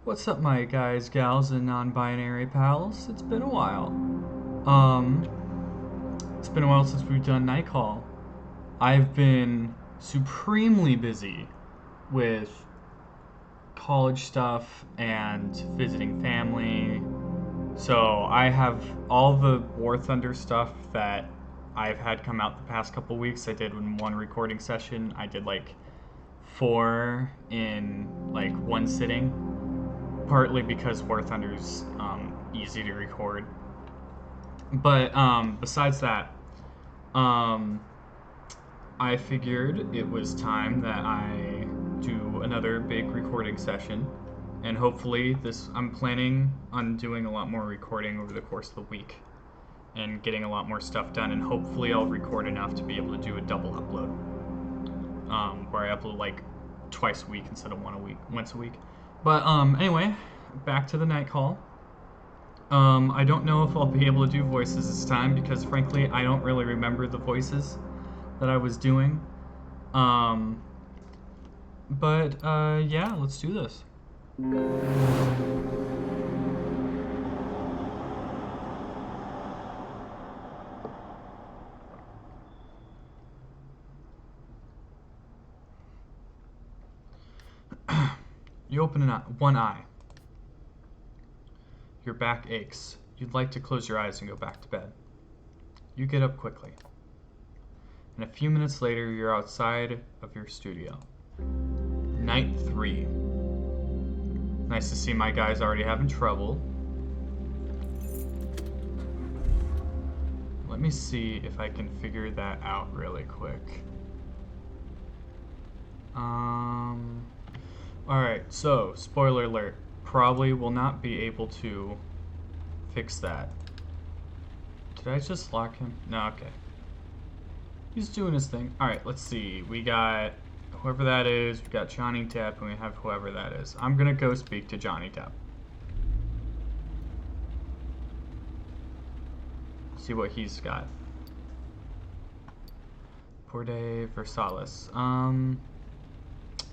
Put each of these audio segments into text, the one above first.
What's up, my guys, gals, and non-binary pals? It's been a while. Um, it's been a while since we've done Night Call. I've been supremely busy with college stuff and visiting family. So I have all the War Thunder stuff that I've had come out the past couple weeks. I did in one recording session. I did like four in like one sitting, partly because War Thunder's easy to record. But besides that, um, I figured it was time that I do another big recording session, and hopefully I'm planning on doing a lot more recording over the course of the week and getting a lot more stuff done, and hopefully I'll record enough to be able to do a double upload, where I upload like twice a week instead of once a week. But anyway, back to the Night Call. I don't know if I'll be able to do voices this time because frankly I don't really remember the voices that I was doing. But yeah, let's do this. You open one eye. Your back aches. You'd like to close your eyes and go back to bed. You get up quickly. And a few minutes later, you're outside of your studio. Night 3. Nice to see my guys already having trouble. Let me see if I can figure that out really quick. Alright, so, spoiler alert. Probably will not be able to fix that. Did I just lock him? No, okay. He's doing his thing. Alright, let's see. We got whoever that is, we got Johnny Depp, and we have whoever that is. I'm gonna go speak to Johnny Depp. See what he's got. Porte Versalis.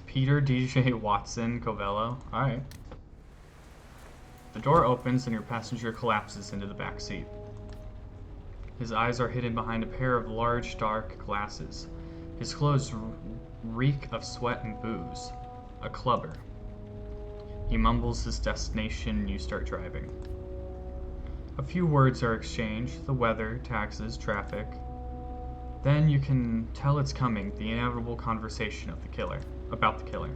Peter DJ Watson Covello. Alright. The door opens and your passenger collapses into the back seat. His eyes are hidden behind a pair of large, dark glasses. His clothes reek of sweat and booze. A clubber. He mumbles his destination and you start driving. A few words are exchanged, the weather, taxes, traffic. Then you can tell it's coming, the inevitable conversation of about the killer.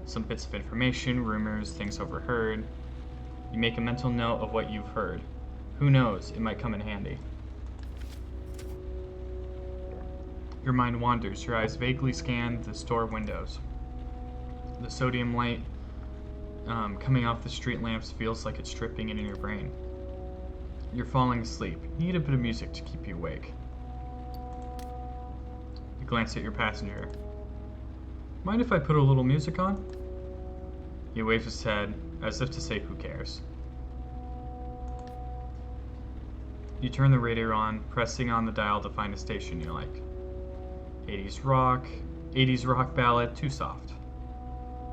Some bits of information, rumors, things overheard. You make a mental note of what you've heard. Who knows, it might come in handy. Your mind wanders, your eyes vaguely scan the store windows. The sodium light coming off the street lamps feels like it's dripping into your brain. You're falling asleep. You need a bit of music to keep you awake. You glance at your passenger. Mind if I put a little music on? He waves his head, as if to say who cares. You turn the radio on, pressing on the dial to find a station you like. 80s rock ballad, too soft.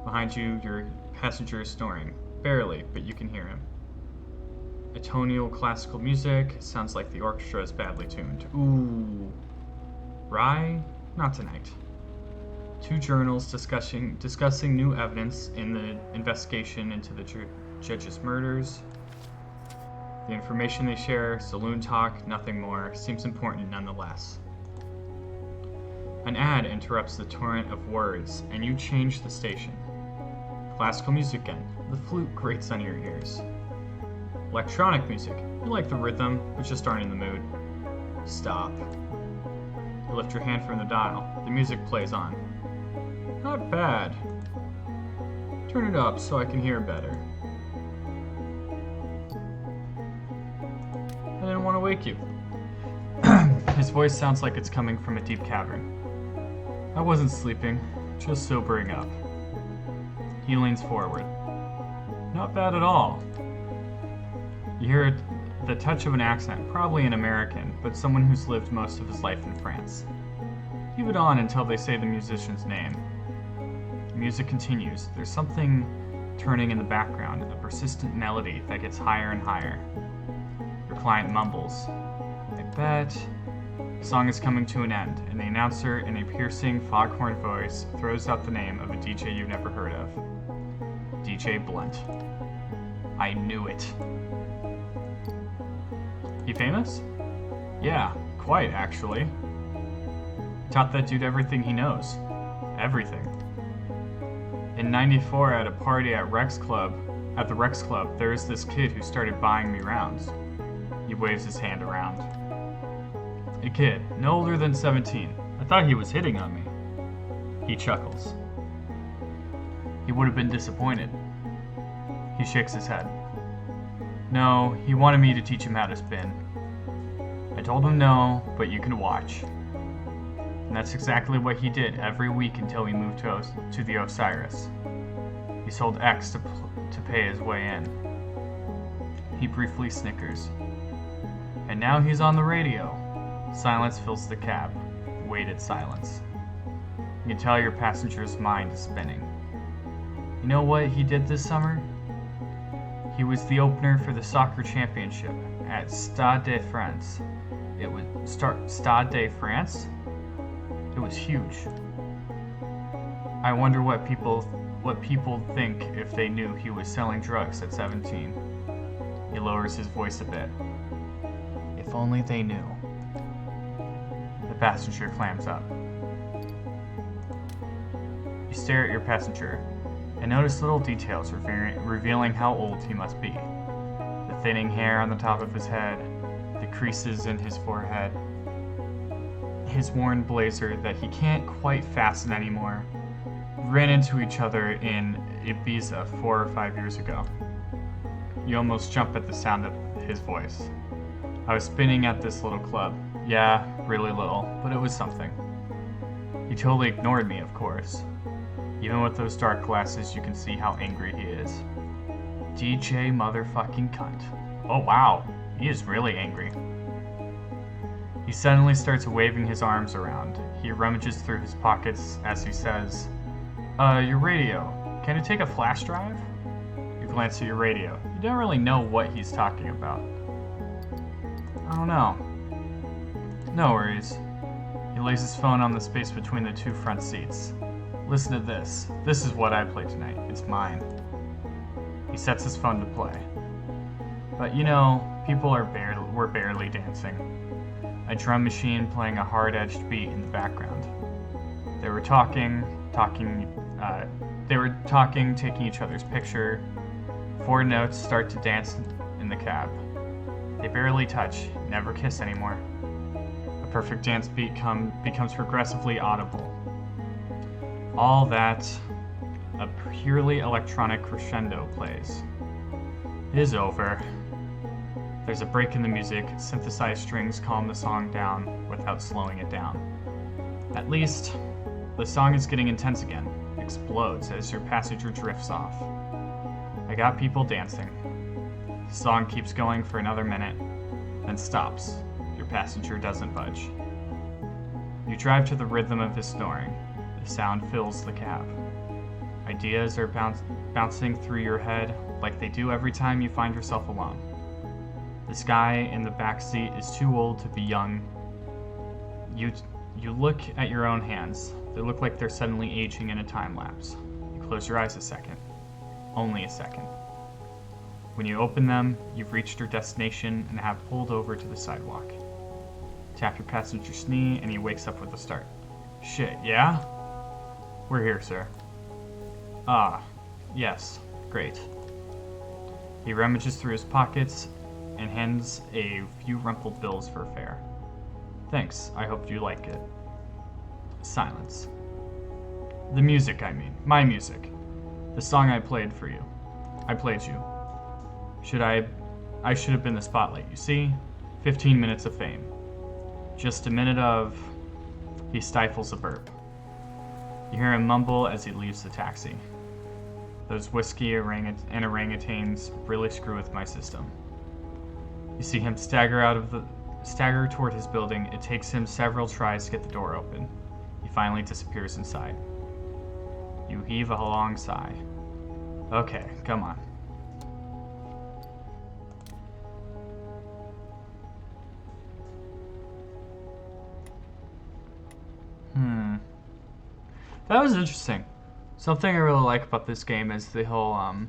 Behind you, your passenger is snoring. Barely, but you can hear him. Atonal classical music, sounds like the orchestra is badly tuned. Ooh. Rye? Not tonight. 2 journals discussing new evidence in the investigation into the judge's murders. The information they share, saloon talk, nothing more, seems important nonetheless. An ad interrupts the torrent of words, and you change the station. Classical music again. The flute grates on your ears. Electronic music. You like the rhythm, but just aren't in the mood. Stop. You lift your hand from the dial. The music plays on. Not bad. Turn it up so I can hear better. I didn't want to wake you. His voice sounds like it's coming from a deep cavern. I wasn't sleeping, just sobering up. He leans forward. Not bad at all. You hear the touch of an accent, probably an American, but someone who's lived most of his life in France. Keep it on until they say the musician's name. The music continues. There's something turning in the background, a persistent melody that gets higher and higher. Your client mumbles, "I bet." The song is coming to an end, and the announcer, in a piercing foghorn voice, throws out the name of a DJ you've never heard of. DJ Blunt. I knew it. He famous? Yeah, quite, actually. Taught that dude everything he knows. Everything. In '94, at a party at the Rex Club, there was this kid who started buying me rounds. He waves his hand around. A kid, no older than 17. I thought he was hitting on me. He chuckles. He would have been disappointed. He shakes his head. No, he wanted me to teach him how to spin. I told him no, but you can watch. And that's exactly what he did every week until we moved to the Osiris. He sold X to pay his way in. He briefly snickers. And now he's on the radio. Silence fills the cab. Weighted silence. You can tell your passenger's mind is spinning. You know what he did this summer? He was the opener for the soccer championship at Stade de France. It was Stade de France? It was huge. I wonder what people think if they knew he was selling drugs at 17. He lowers his voice a bit. If only they knew. The passenger clams up. You stare at your passenger and notice little details revealing how old he must be. The thinning hair on the top of his head, the creases in his forehead, his worn blazer that he can't quite fasten anymore, ran into each other in Ibiza 4 or 5 years ago. You almost jump at the sound of his voice. I was spinning at this little club. Yeah, really little, but it was something. He totally ignored me, of course. Even with those dark glasses, you can see how angry he is. DJ motherfucking cunt. Oh wow, he is really angry. He suddenly starts waving his arms around. He rummages through his pockets as he says, your radio. Can it take a flash drive? You glance at your radio. You don't really know what he's talking about. I don't know. No worries. He lays his phone on the space between the two front seats. Listen to this. This is what I play tonight. It's mine. He sets his phone to play. But you know, we're barely dancing. A drum machine playing a hard-edged beat in the background. They were talking, taking each other's picture. 4 notes start to dance in the cab. They barely touch, never kiss anymore. A perfect dance beat becomes progressively audible. All that, a purely electronic crescendo plays. It is over. There's a break in the music, synthesized strings calm the song down without slowing it down. At least, the song is getting intense again, explodes as your passenger drifts off. I got people dancing. The song keeps going for another minute, then stops. Your passenger doesn't budge. You drive to the rhythm of his snoring. The sound fills the cab. Ideas are bouncing through your head like they do every time you find yourself alone. This guy in the back seat is too old to be young. You look at your own hands. They look like they're suddenly aging in a time lapse. You close your eyes a second. Only a second. When you open them, you've reached your destination and have pulled over to the sidewalk. Tap your passenger's knee and he wakes up with a start. Shit, yeah? We're here, sir. Ah, yes, great. He rummages through his pockets and hands a few rumpled bills for fare. Thanks, I hope you like it. Silence. The music, I mean. My music. The song I played for you. I played you. I should have been the spotlight, you see? 15 minutes of fame. Just a minute of... He stifles a burp. You hear him mumble as he leaves the taxi. Those whiskey and orangutans really screw with my system. You see him stagger toward his building. It takes him several tries to get the door open. He finally disappears inside. You heave a long sigh. Okay, come on. That was interesting. Something I really like about this game is the whole, I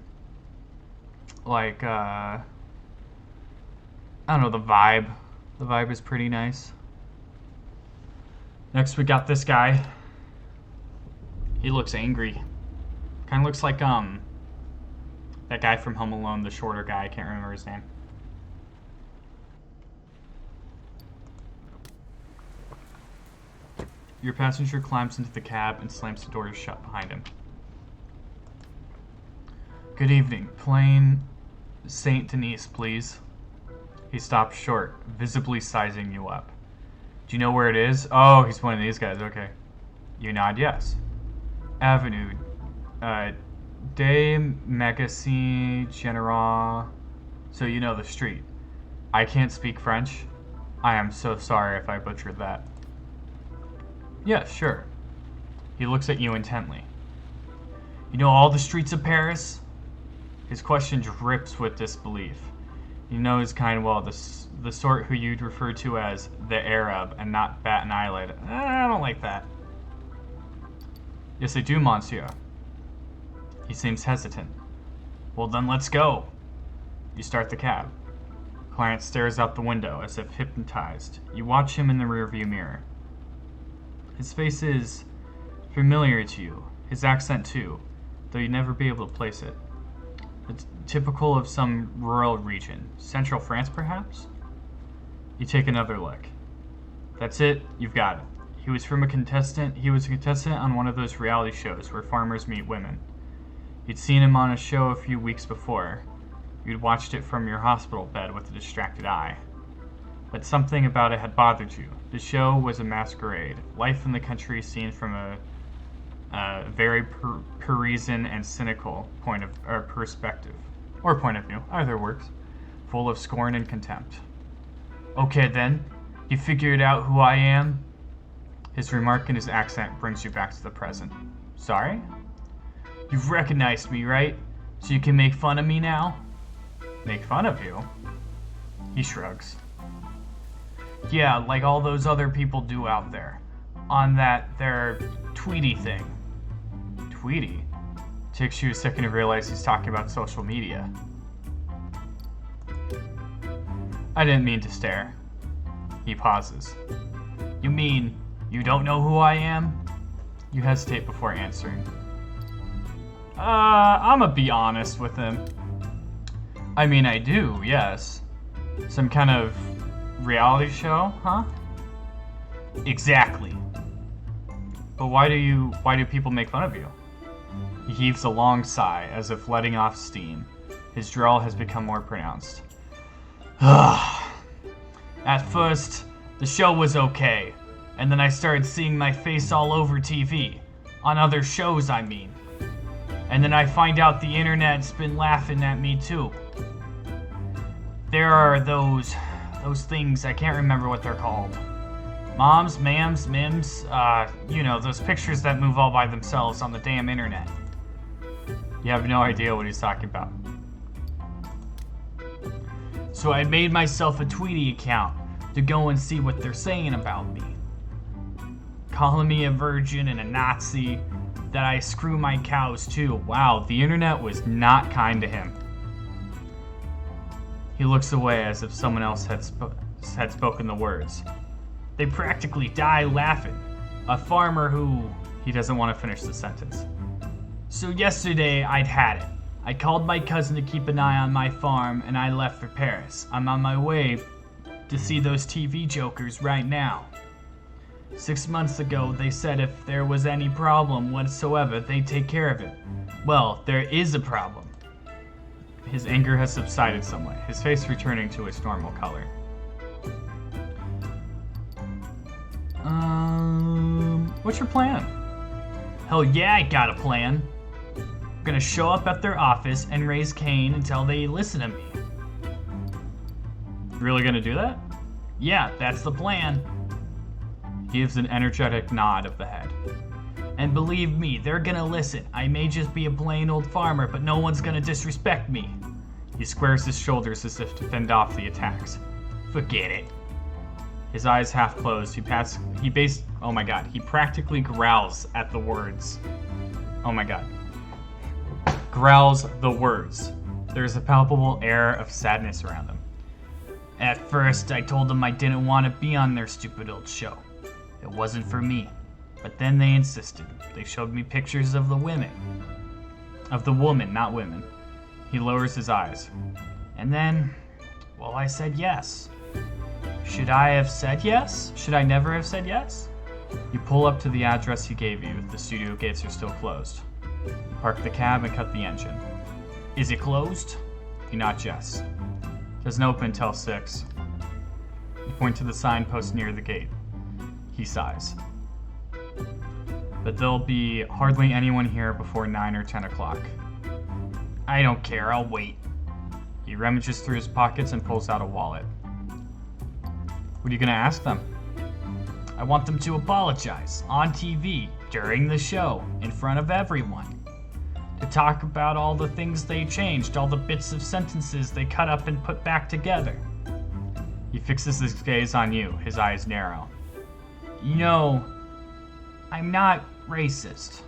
don't know, the vibe. The vibe is pretty nice. Next, we got this guy. He looks angry. Kind of looks like, that guy from Home Alone, the shorter guy. I can't remember his name. Your passenger climbs into the cab and slams the doors shut behind him. Good evening. Plane St. Denis, please. He stops short, visibly sizing you up. Do you know where it is? Oh, he's one of these guys. Okay. You nod yes. Avenue. De Magasin General. So you know the street. I can't speak French. I am so sorry if I butchered that. Yeah, sure. He looks at you intently. You know all the streets of Paris? His question drips with disbelief. He knows kind of well the sort who you'd refer to as the Arab and not bat an eyelid. I don't like that. Yes, I do, monsieur. He seems hesitant. Well, then let's go. You start the cab. Clarence stares out the window as if hypnotized. You watch him in the rearview mirror. His face is familiar to you, his accent too, though you'd never be able to place it. It's typical of some rural region. Central France, perhaps? You take another look. That's it, you've got it. He was a contestant on one of those reality shows where farmers meet women. You'd seen him on a show a few weeks before. You'd watched it from your hospital bed with a distracted eye. But something about it had bothered you. The show was a masquerade, life in the country seen from a very Parisian and cynical perspective. Or point of view, either works. Full of scorn and contempt. Okay then, you figured out who I am? His remark and his accent brings you back to the present. Sorry? You've recognized me, right? So you can make fun of me now? Make fun of you? He shrugs. Yeah, like all those other people do out there. On their Tweety thing. Tweety? Takes you a second to realize he's talking about social media. I didn't mean to stare. He pauses. You mean, you don't know who I am? You hesitate before answering. I'ma be honest with him. I mean, I do, yes. Some kind of reality show, huh? Exactly. But why do people make fun of you? He heaves a long sigh, as if letting off steam. His drawl has become more pronounced. At first, the show was okay, and then I started seeing my face all over TV. On other shows, I mean. And then I find out the internet's been laughing at me too. There are those things, I can't remember what they're called. Moms, mams, mims, those pictures that move all by themselves on the damn internet. You have no idea what he's talking about. So I made myself a Tweety account to go and see what they're saying about me. Calling me a virgin and a Nazi, that I screw my cows too. Wow, the internet was not kind to him. He looks away as if someone else had spoken the words. They practically die laughing. A farmer who... He doesn't want to finish the sentence. So yesterday, I'd had it. I called my cousin to keep an eye on my farm, and I left for Paris. I'm on my way to see those TV jokers right now. 6 months ago, they said if there was any problem whatsoever, they'd take care of it. Well, there is a problem. His anger has subsided somewhat, his face returning to its normal color. What's your plan? Hell yeah, I got a plan. I'm gonna show up at their office and raise Cain until they listen to me. Really gonna do that? Yeah, that's the plan. He gives an energetic nod of the head. And believe me, they're gonna listen. I may just be a plain old farmer, but no one's gonna disrespect me. He squares his shoulders as if to fend off the attacks. Forget it. His eyes half closed, he practically growls at the words. Oh my god. Growls the words. There's a palpable air of sadness around him. At first, I told them I didn't want to be on their stupid old show. It wasn't for me. But then they insisted. They showed me pictures of the women. Of the woman, not women. He lowers his eyes. And then, well, I said yes. Should I have said yes? Should I never have said yes? You pull up to the address he gave you. The studio gates are still closed. You park the cab and cut the engine. Is it closed? You nod yes. Doesn't open until 6. You point to the signpost near the gate. He sighs. But there'll be hardly anyone here before 9 or 10 o'clock. I don't care, I'll wait. He rummages through his pockets and pulls out a wallet. What are you gonna ask them? I want them to apologize on TV during the show in front of everyone. To talk about all the things they changed, all the bits of sentences they cut up and put back together. He fixes his gaze on you, his eyes narrow. You know, I'm not racist.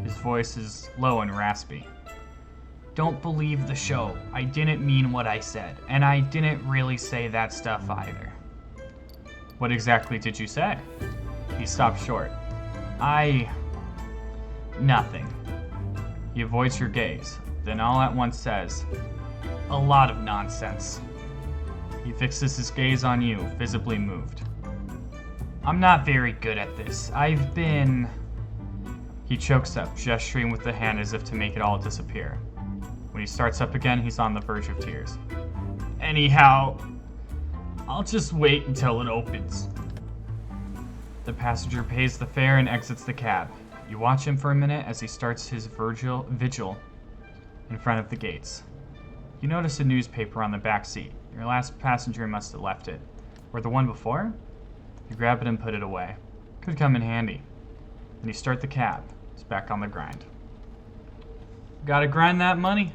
His voice is low and raspy. Don't believe the show. I didn't mean what I said, and I didn't really say that stuff either. What exactly did you say? He stops short. Nothing. He avoids your gaze, then all at once says, a lot of nonsense. He fixes his gaze on you, visibly moved. I'm not very good at this. I've been... He chokes up, gesturing with the hand as if to make it all disappear. When he starts up again, he's on the verge of tears. Anyhow, I'll just wait until it opens. The passenger pays the fare and exits the cab. You watch him for a minute as he starts his vigil in front of the gates. You notice a newspaper on the back seat. Your last passenger must have left it. Or the one before? You grab it and put it away. Could come in handy. Then you start the cab. It's back on the grind. Gotta grind that money.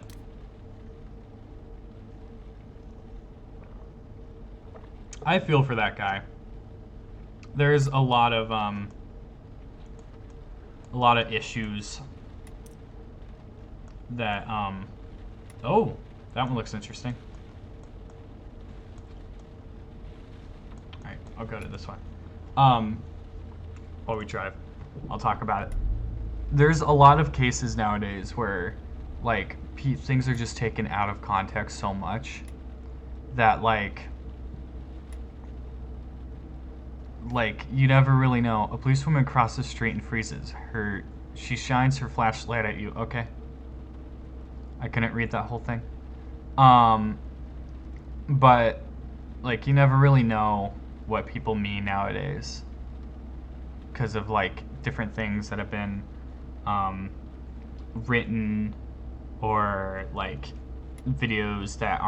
I feel for that guy. There's a lot of issues that oh, that one looks interesting. Alright, I'll go to this one. While we drive, I'll talk about it. There's a lot of cases nowadays where like things are just taken out of context so much that like you never really know. A policewoman crosses the street and freezes. She shines her flashlight at you. Okay. I couldn't read that whole thing. But like you never really know what people mean nowadays because of like different things that have been written or like videos that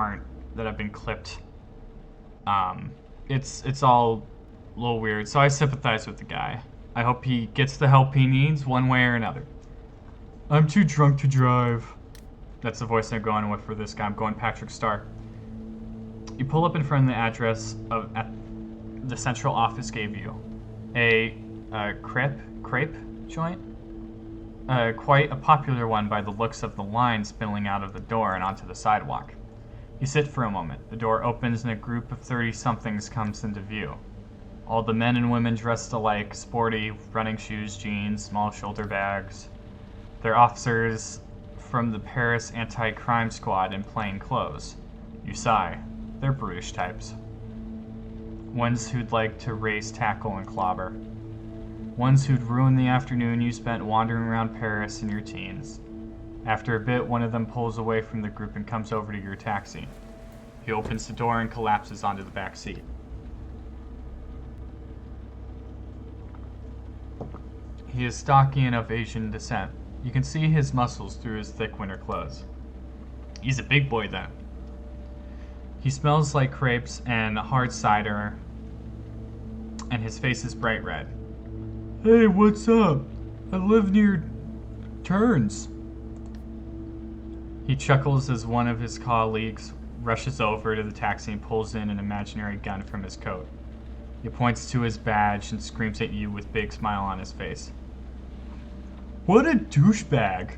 have been clipped. It's all a little weird, so I sympathize with the guy. I hope he gets the help he needs one way or another. I'm too drunk to drive. That's the voice I'm going with for this guy. I'm going Patrick Star. You pull up in front of the address at the central office gave you. A crepe joint? Quite a popular one by the looks of the line spilling out of the door and onto the sidewalk. You sit for a moment. The door opens and a group of 30-somethings comes into view. All the men and women dressed alike, sporty, running shoes, jeans, small shoulder bags. They're officers from the Paris Anti-Crime Squad in plain clothes. You sigh. They're brutish types. Ones who'd like to race, tackle, and clobber. Ones who'd ruin the afternoon you spent wandering around Paris in your teens. After a bit, one of them pulls away from the group and comes over to your taxi. He opens the door and collapses onto the back seat. He is stocky and of Asian descent. You can see his muscles through his thick winter clothes. He's a big boy then. He smells like crepes and hard cider, and his face is bright red. Hey, what's up? I live near Turns. He chuckles as one of his colleagues rushes over to the taxi and pulls in an imaginary gun from his coat. He points to his badge and screams at you with a big smile on his face. What a douchebag!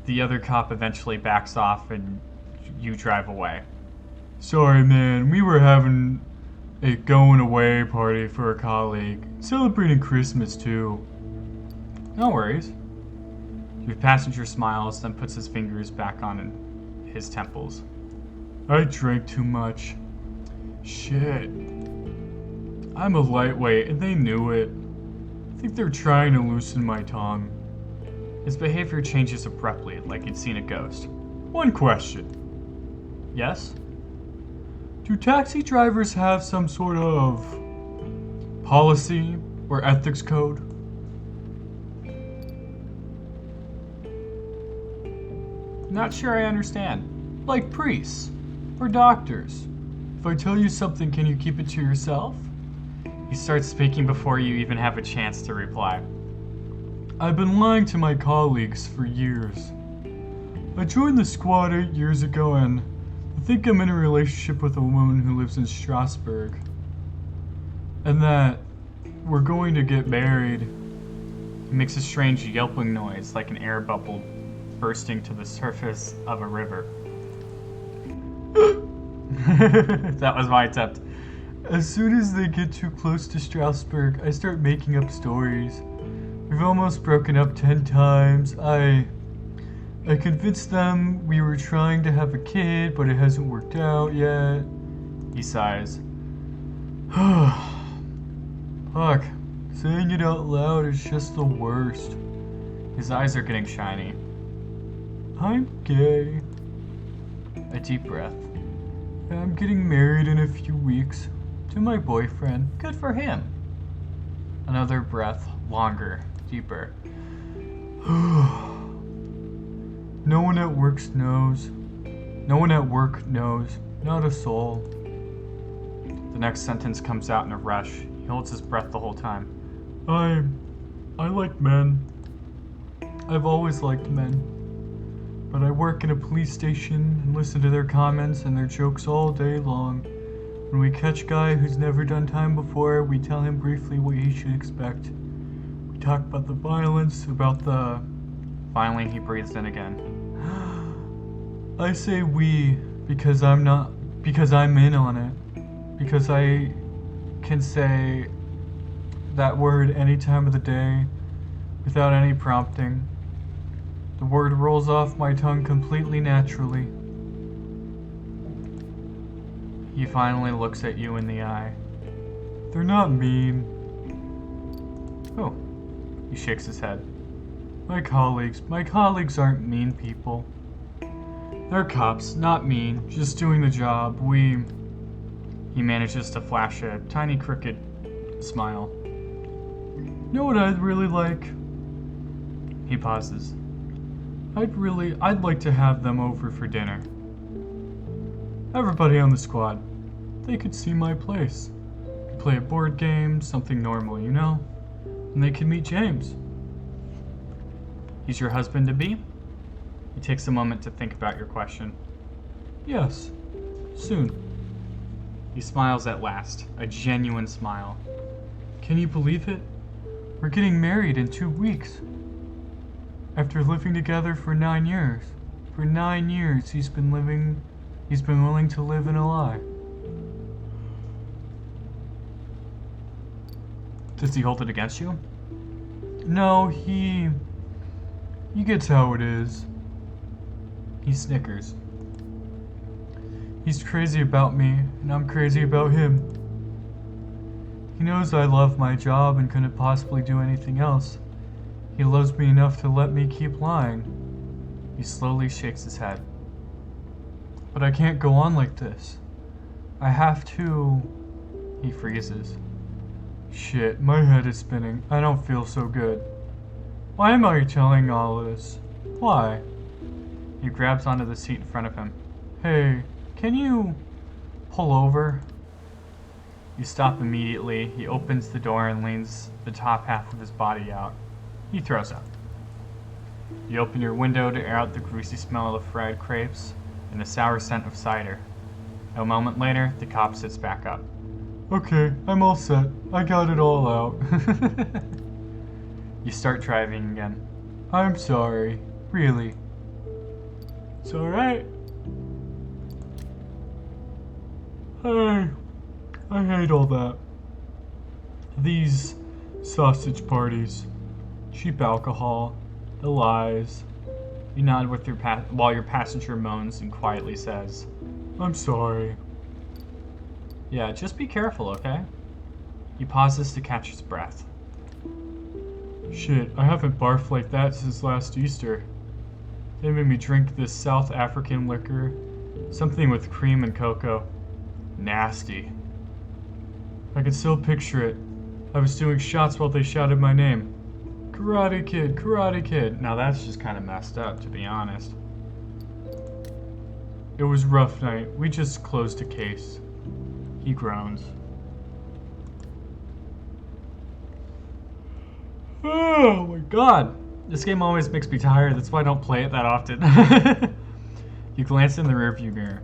The other cop eventually backs off and you drive away. Sorry, man. We were having a going away party for a colleague. Celebrating Christmas, too. No worries. Your passenger smiles, then puts his fingers back on his temples. I drank too much. Shit. I'm a lightweight, and they knew it. I think they're trying to loosen my tongue. His behavior changes abruptly, like he'd seen a ghost. One question. Yes? Do taxi drivers have some sort of policy or ethics code? Not sure I understand. Like priests or doctors. If I tell you something, can you keep it to yourself? He starts speaking before you even have a chance to reply. I've been lying to my colleagues for years. I joined the squad 8 years ago and I think I'm in a relationship with a woman who lives in Strasbourg. And that we're going to get married. He makes a strange yelping noise like an air bubble bursting to the surface of a river. That was my attempt. As soon as they get too close to Strasbourg, I start making up stories. We've almost broken up 10 times. I convinced them we were trying to have a kid, but it hasn't worked out yet. He sighs. Fuck. Saying it out loud is just the worst. His eyes are getting shiny. I'm gay. A deep breath. I'm getting married in a few weeks. To my boyfriend. Good for him. Another breath. Longer. Deeper. No one at work knows. No one at work knows. Not a soul. The next sentence comes out in a rush. He holds his breath the whole time. I like men. I've always liked men. But I work in a police station and listen to their comments and their jokes all day long. When we catch a guy who's never done time before, we tell him briefly what he should expect. We talk about the violence, about the... Finally, he breathes in again. I say we because I'm in on it. Because I can say that word any time of the day without any prompting. The word rolls off my tongue completely naturally. He finally looks at you in the eye. They're not mean. Oh, he shakes his head. My colleagues aren't mean people. They're cops, not mean, just doing the job. He manages to flash a tiny crooked smile. You know what I'd really like? He pauses. I'd like to have them over for dinner. Everybody on the squad. They could see my place. Play a board game, something normal, you know? And they could meet James. He's your husband-to-be? He takes a moment to think about your question. Yes. Soon. He smiles at last, a genuine smile. Can you believe it? We're getting married in 2 weeks. After living together for 9 years. For 9 years he's been willing to live in a lie. Does he hold it against you? No, he gets how it is. He snickers. He's crazy about me, and I'm crazy about him. He knows I love my job and couldn't possibly do anything else. He loves me enough to let me keep lying. He slowly shakes his head. But I can't go on like this. I have to... He freezes. Shit, my head is spinning. I don't feel so good. Why am I telling all this? Why? He grabs onto the seat in front of him. Hey, can you pull over? You stop immediately. He opens the door and leans the top half of his body out. He throws up. You open your window to air out the greasy smell of fried crepes and the sour scent of cider. A moment later, the cop sits back up. Okay, I'm all set. I got it all out. You start driving again. I'm sorry. Really. It's alright. I hate all that. These sausage parties, cheap alcohol, the lies. You nod with your while your passenger moans and quietly says, I'm sorry. Yeah, just be careful, okay? He pauses to catch his breath. Shit, I haven't barfed like that since last Easter. They made me drink this South African liquor, something with cream and cocoa. Nasty. I can still picture it. I was doing shots while they shouted my name. Karate Kid, Karate Kid. Now that's just kind of messed up, to be honest. It was a rough night. We just closed a case. He groans. Oh my god. This game always makes me tired. That's why I don't play it that often. You glance in the rearview mirror.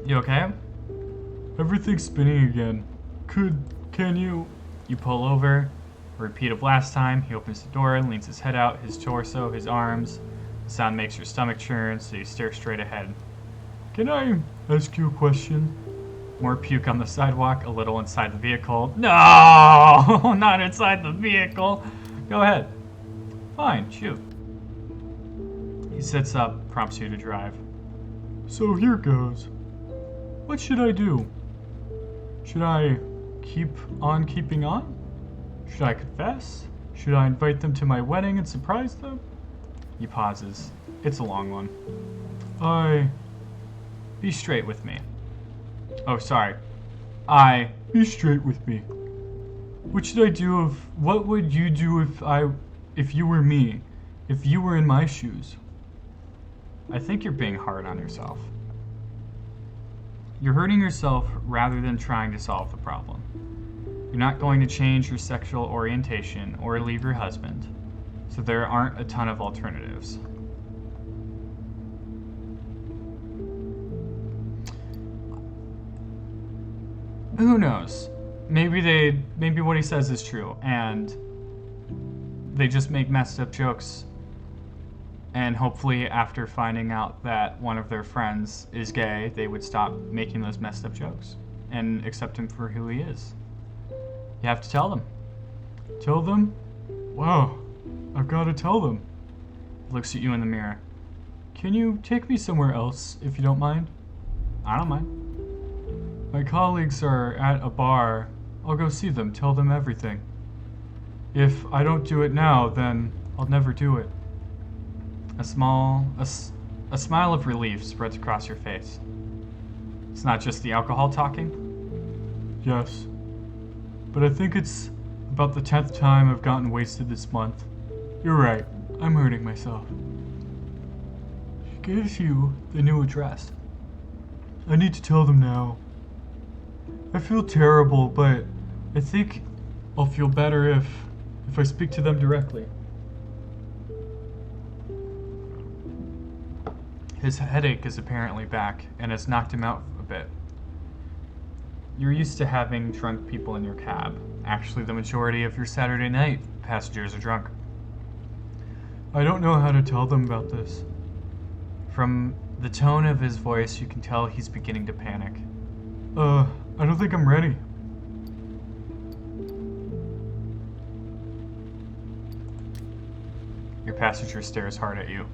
You okay? Everything's spinning again. Can you? You pull over. A repeat of last time. He opens the door and leans his head out, his torso, his arms. The sound makes your stomach churn, so you stare straight ahead. Can I ask you a question? More puke on the sidewalk, a little inside the vehicle. No! Not inside the vehicle! Go ahead. Fine, shoot. He sits up, prompts you to drive. So here goes. What should I do? Should I keep on keeping on? Should I confess? Should I invite them to my wedding and surprise them? He pauses. It's a long one. Be straight with me. Oh, sorry. Be straight with me. What should I do what would you do if you were me? If you were in my shoes? I think you're being hard on yourself. You're hurting yourself rather than trying to solve the problem. You're not going to change your sexual orientation or leave your husband, so there aren't a ton of alternatives. Who knows? Maybe what he says is true, and they just make messed up jokes. And hopefully after finding out that one of their friends is gay, they would stop making those messed up jokes and accept him for who he is. You have to tell them. Tell them? Wow, I've got to tell them. He looks at you in the mirror. Can you take me somewhere else, if you don't mind? I don't mind. My colleagues are at a bar. I'll go see them, tell them everything. If I don't do it now, then I'll never do it. A smile of relief spreads across your face. It's not just the alcohol talking? Yes. But I think it's about the 10th time I've gotten wasted this month. You're right. I'm hurting myself. She gives you the new address. I need to tell them now. I feel terrible, but I think I'll feel better if I speak to them directly. His headache is apparently back and has knocked him out a bit. You're used to having drunk people in your cab. Actually, the majority of your Saturday night passengers are drunk. I don't know how to tell them about this. From the tone of his voice, you can tell he's beginning to panic. I don't think I'm ready. Your passenger stares hard at you.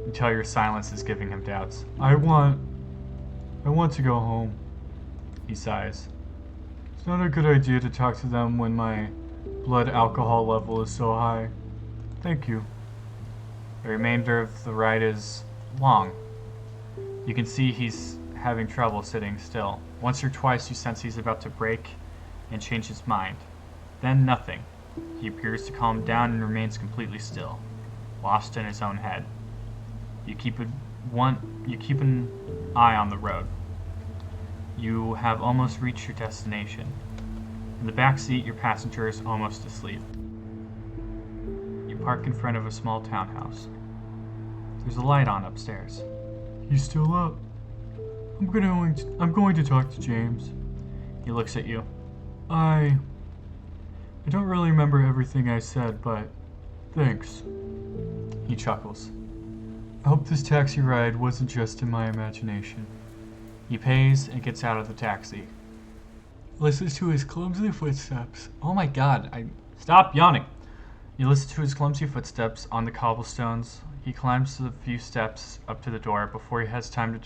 You tell your silence is giving him doubts. I want to go home. He sighs. It's not a good idea to talk to them when my blood alcohol level is so high. Thank you. The remainder of the ride is long. You can see he's having trouble sitting still. Once or twice you sense he's about to break and change his mind. Then nothing. He appears to calm down and remains completely still, lost in his own head. You keep an eye on the road. You have almost reached your destination. In the back seat, your passenger is almost asleep. You park in front of a small townhouse. There's a light on upstairs. You still up? I'm going to talk to James. He looks at you. I don't really remember everything I said, but thanks. He chuckles. I hope this taxi ride wasn't just in my imagination. He pays and gets out of the taxi. Listens to his clumsy footsteps. Oh my god, Stop yawning! You listen to his clumsy footsteps on the cobblestones. He climbs the few steps up to the door. Before he has time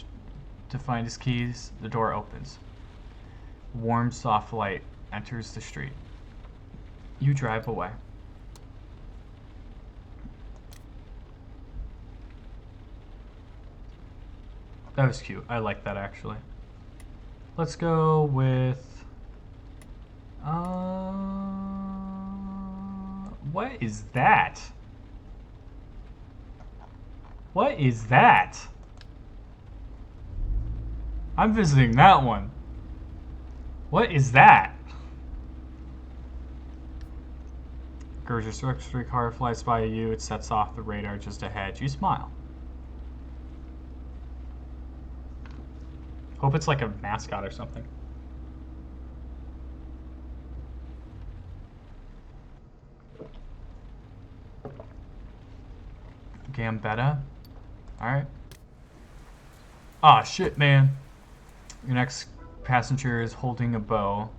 to find his keys, the door opens. Warm, soft light enters the street. You drive away. That was cute. I like that, actually. Let's go with... What is that? What is that? I'm visiting that one. What is that? Gorgeous luxury car flies by you. It sets off the radar just ahead. You smile. Hope it's like a mascot or something. Gambetta. Alright. Ah, shit, man. Your next passenger is holding a bow,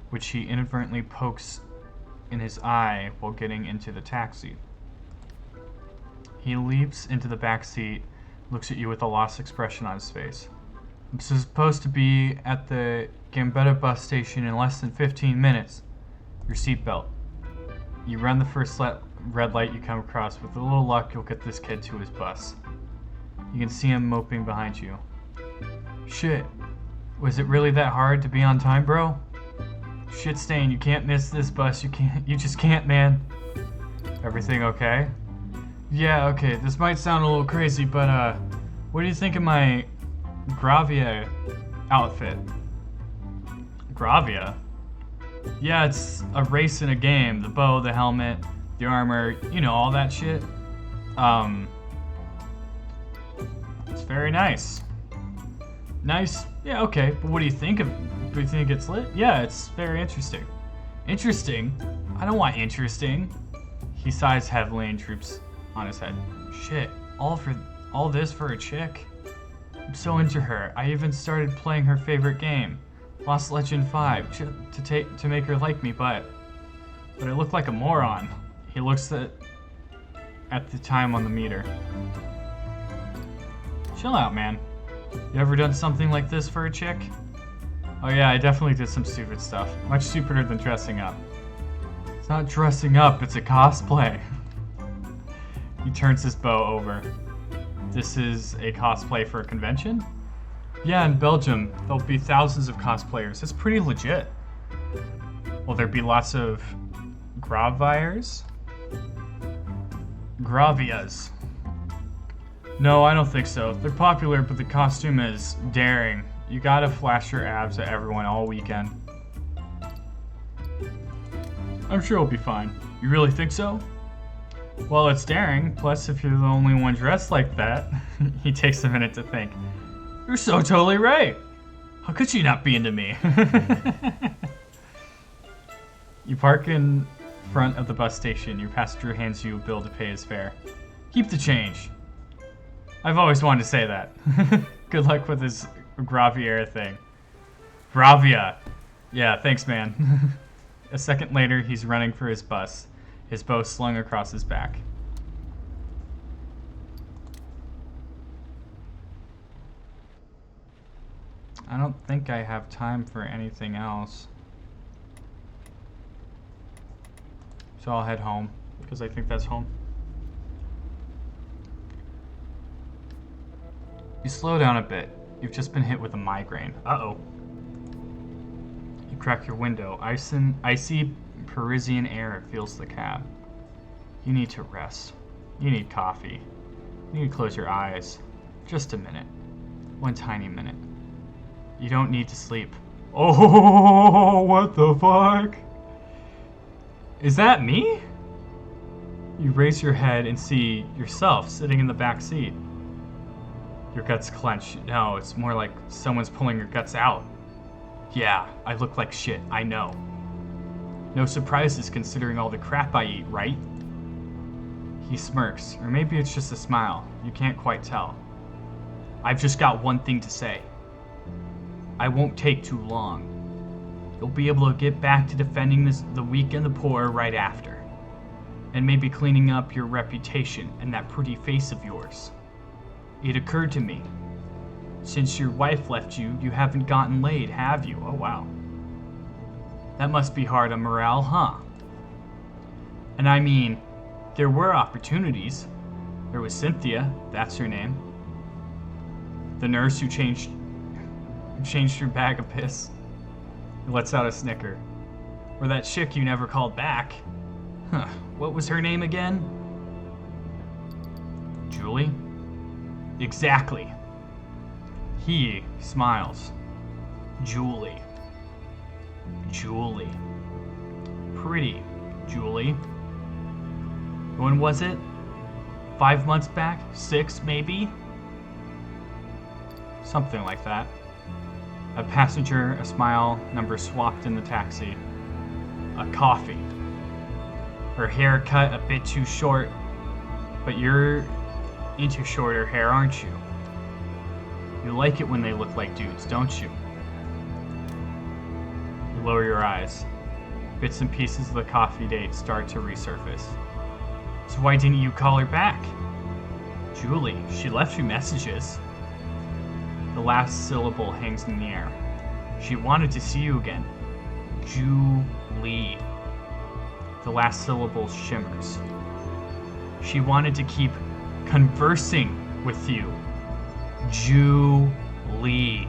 which he inadvertently pokes in his eye while getting into the taxi. He leaps into the back seat, looks at you with a lost expression on his face. I'm supposed to be at the Gambetta bus station in less than 15 minutes. Your seatbelt. You run the first red light you come across. With a little luck, you'll get this kid to his bus. You can see him moping behind you. Shit. Was it really that hard to be on time, bro? Shit stain, you can't miss this bus. You just can't, man. Everything okay? Yeah, okay. This might sound a little crazy, but what do you think of my Gravia outfit? Gravia? Yeah, it's a race in a game. The bow, the helmet, the armor, you know, all that shit. It's very nice. Nice? Yeah, okay. But what do you think of it? Do you think it's lit? Yeah, it's very interesting. Interesting? I don't want interesting. He sighs heavily and droops on his head. Shit, all this for a chick? I'm so into her. I even started playing her favorite game, Lost Legend 5, to make her like me, but I look like a moron. He looks at the time on the meter. Chill out, man. You ever done something like this for a chick? Oh yeah, I definitely did some stupid stuff. Much stupider than dressing up. It's not dressing up, it's a cosplay. He turns his bow over. This is a cosplay for a convention? Yeah, in Belgium, there'll be thousands of cosplayers. It's pretty legit. Will there be lots of Graviers? Gravias. No, I don't think so. They're popular, but the costume is daring. You gotta flash your abs at everyone all weekend. I'm sure it'll be fine. You really think so? Well, it's daring, plus if you're the only one dressed like that. He takes a minute to think. You're so totally right. How could she not be into me? You park in front of the bus station. Your passenger hands you a bill to pay his fare. Keep the change. I've always wanted to say that. Good luck with his Gravier thing. Gravia. Yeah, thanks, man. A second later, he's running for his bus, his bow slung across his back. I don't think I have time for anything else. So I'll head home, because I think that's home. You slow down a bit. You've just been hit with a migraine. Uh-oh. You crack your window. Icy Parisian air fills the cab. You need to rest. You need coffee. You need to close your eyes. Just a minute. One tiny minute. You don't need to sleep. Oh, what the fuck? Is that me? You raise your head and see yourself sitting in the back seat. Your guts clench. No, it's more like someone's pulling your guts out. Yeah, I look like shit, I know. No surprises considering all the crap I eat, right? He smirks, or maybe it's just a smile. You can't quite tell. I've just got one thing to say. I won't take too long. You'll be able to get back to defending the weak and the poor right after. And maybe cleaning up your reputation and that pretty face of yours. It occurred to me. Since your wife left you, you haven't gotten laid, have you? Oh, wow. That must be hard on morale, huh? And I mean, there were opportunities. There was Cynthia, that's her name. The nurse who changed your bag of piss. He lets out a snicker. Or that chick you never called back. Huh, what was her name again? Julie? Exactly. He smiles. Julie. Julie. Pretty Julie. When was it? 5 months back? 6, maybe? Something like that. A passenger, a smile, number swapped in the taxi. A coffee. Her hair cut a bit too short, but you're into shorter hair, aren't you? You like it when they look like dudes, don't you? You lower your eyes. Bits and pieces of the coffee date start to resurface. So why didn't you call her back? Julie, she left you messages. The last syllable hangs in the air. She wanted to see you again. Julie. The last syllable shimmers. She wanted to keep conversing with you. Julie.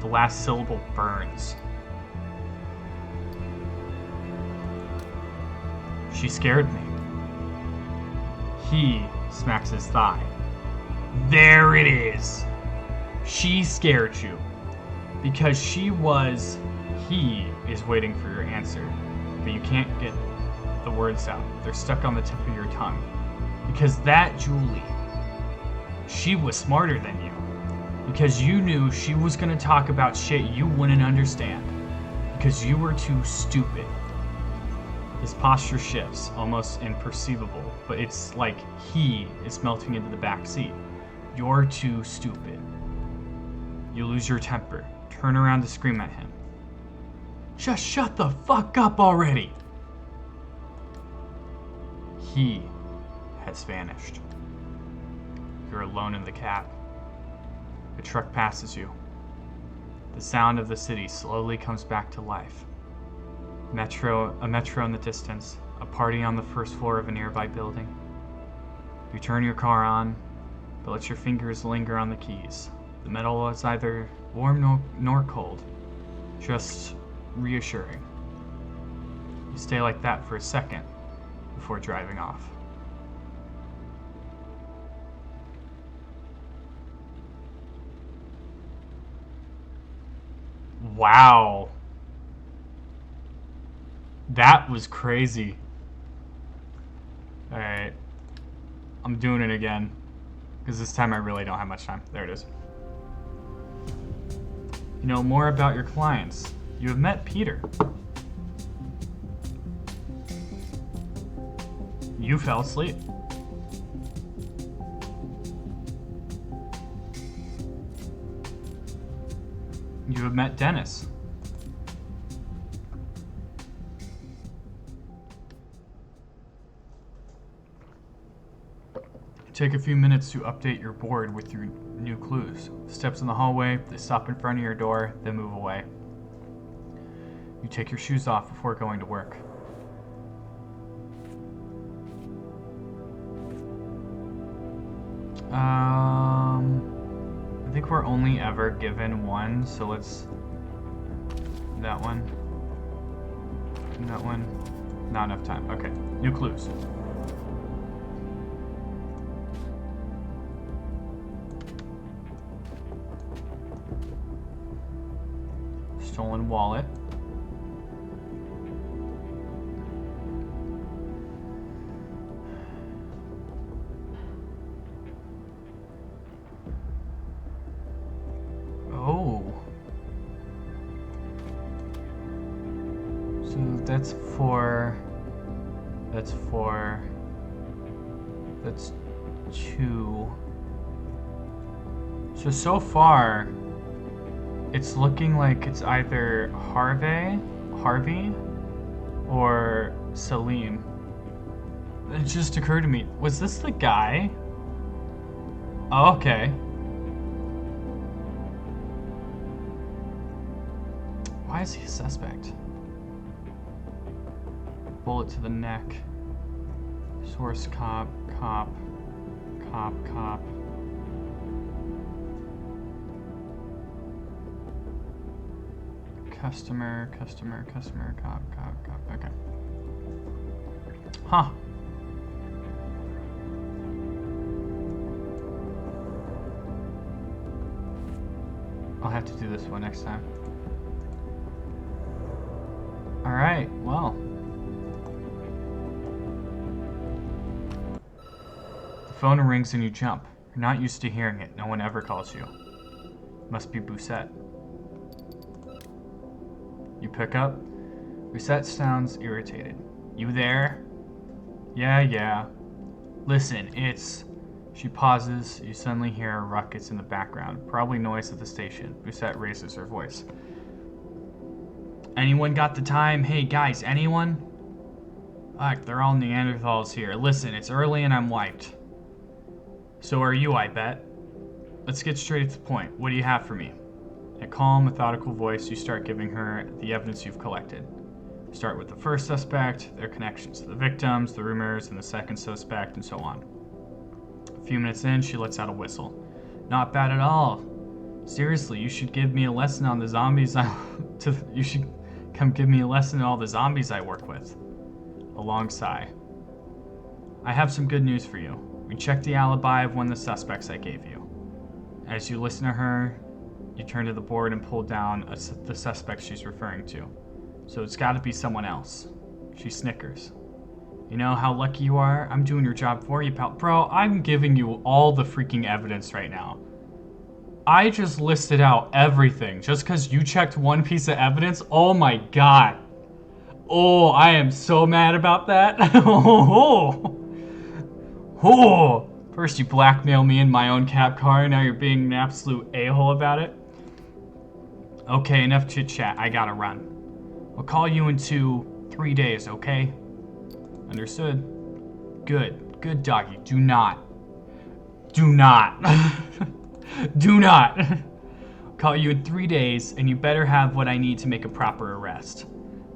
The last syllable burns. She scared me. He smacks his thigh. There it is. She scared you. Because he is waiting for your answer. But you can't get the words out. They're stuck on the tip of your tongue. Because that Julie, she was smarter than you. Because you knew she was going to talk about shit you wouldn't understand. Because you were too stupid. His posture shifts, almost imperceivable, but it's like he is melting into the back seat. You're too stupid. You lose your temper, turn around to scream at him. Just shut the fuck up already! He has vanished. You're alone in the cab. A truck passes you. The sound of the city slowly comes back to life. A metro in the distance, a party on the first floor of a nearby building. You turn your car on, but let your fingers linger on the keys. The metal is neither warm nor cold, just reassuring. You stay like that for a second before driving off. Wow. That was crazy. Alright. I'm doing it again. Because this time I really don't have much time. There it is. You know more about your clients. You have met Peter. You fell asleep. You have met Dennis. Take a few minutes to update your board with your new clues. Steps in the hallway, they stop in front of your door, then move away. You take your shoes off before going to work. I think we're only ever given one, so let's... That one. That one. Not enough time. Okay, new clues. stolen wallet. Oh. So that's two. So far, it's looking like it's either Harvey, or Salim. It just occurred to me, was this the guy? Oh, okay. Why is he a suspect? Bullet to the neck. Source cop. Customer, cop. Okay. Huh. I'll have to do this one next time. Alright, well. The phone rings and you jump. You're not used to hearing it. No one ever calls you. Must be Bousset. You pick up. Bousset sounds irritated. You there? Yeah. Listen, it's... She pauses. You suddenly hear a ruckus in the background. Probably noise at the station. Bousset raises her voice. Anyone got the time? Hey guys, anyone? Fuck, they're all Neanderthals here. Listen, it's early and I'm wiped. So are you, I bet. Let's get straight to the point. What do you have for me? In a calm, methodical voice, you start giving her the evidence you've collected. Start with the first suspect, their connections to the victims, the rumors, and the second suspect, and so on. A few minutes in, she lets out a whistle. Not bad at all. Seriously, you should give me a lesson on the zombies you should come give me a lesson on all the zombies I work with. A long sigh. I have some good news for you. We checked the alibi of one of the suspects I gave you. As you listen to her, you turn to the board and pull down the suspect she's referring to. So it's gotta be someone else. She snickers. You know how lucky you are? I'm doing your job for you, pal. Bro, I'm giving you all the freaking evidence right now. I just listed out everything just because you checked one piece of evidence. Oh my god. Oh, I am so mad about that. First you blackmail me in my own cab car, now you're being an absolute a-hole about it. Okay, enough chit-chat. I gotta run. I'll call you in 3 days, okay? Understood. Good doggy. Do not. Do not. Call you in 3 days, and you better have what I need to make a proper arrest.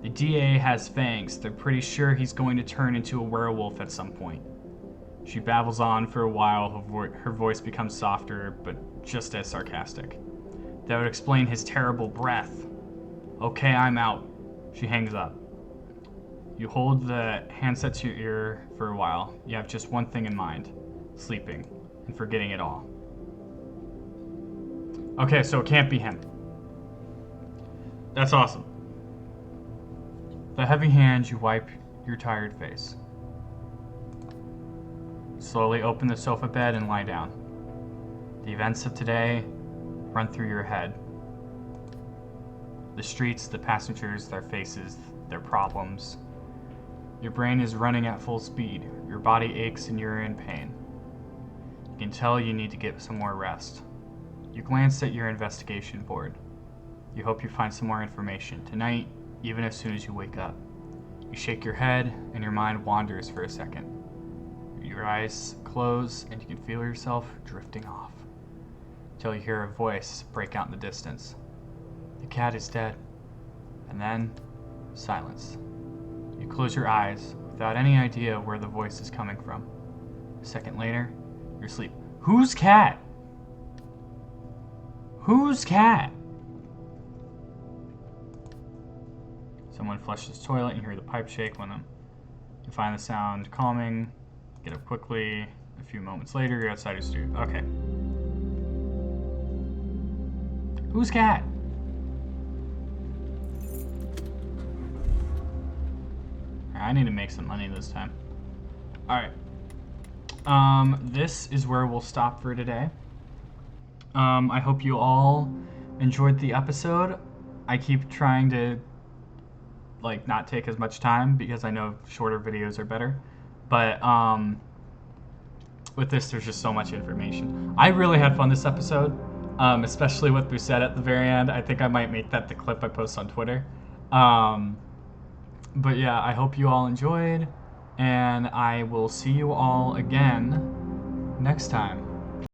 The DA has fangs. They're pretty sure he's going to turn into a werewolf at some point. She babbles on for a while. Her voice becomes softer, but just as sarcastic. That would explain his terrible breath. Okay, I'm out. She hangs up. You hold the handset to your ear for a while. You have just one thing in mind. Sleeping. And forgetting it all. Okay, so it can't be him. That's awesome. With a heavy hand, you wipe your tired face. Slowly open the sofa bed and lie down. The events of today run through your head. The streets, the passengers, their faces, their problems. Your brain is running at full speed. Your body aches and you're in pain. You can tell you need to get some more rest. You glance at your investigation board. You hope you find some more information tonight, even as soon as you wake up. You shake your head and your mind wanders for a second. Your eyes close and you can feel yourself drifting off. Until you hear a voice break out in the distance. The cat is dead. And then, silence. You close your eyes without any idea where the voice is coming from. A second later, you're asleep. Whose cat? Whose cat? Someone flushes the toilet and you hear the pipe shake when you find the sound calming. Get up quickly. A few moments later, you're outside your studio. Okay. Whose cat? I need to make some money this time. Alright. This is where we'll stop for today. I hope you all enjoyed the episode. I keep trying to like not take as much time because I know shorter videos are better. But with this, there's just so much information. I really had fun this episode, especially with Busette at the very end. I think I might make that the clip I post on Twitter. But yeah, I hope you all enjoyed, and I will see you all again next time.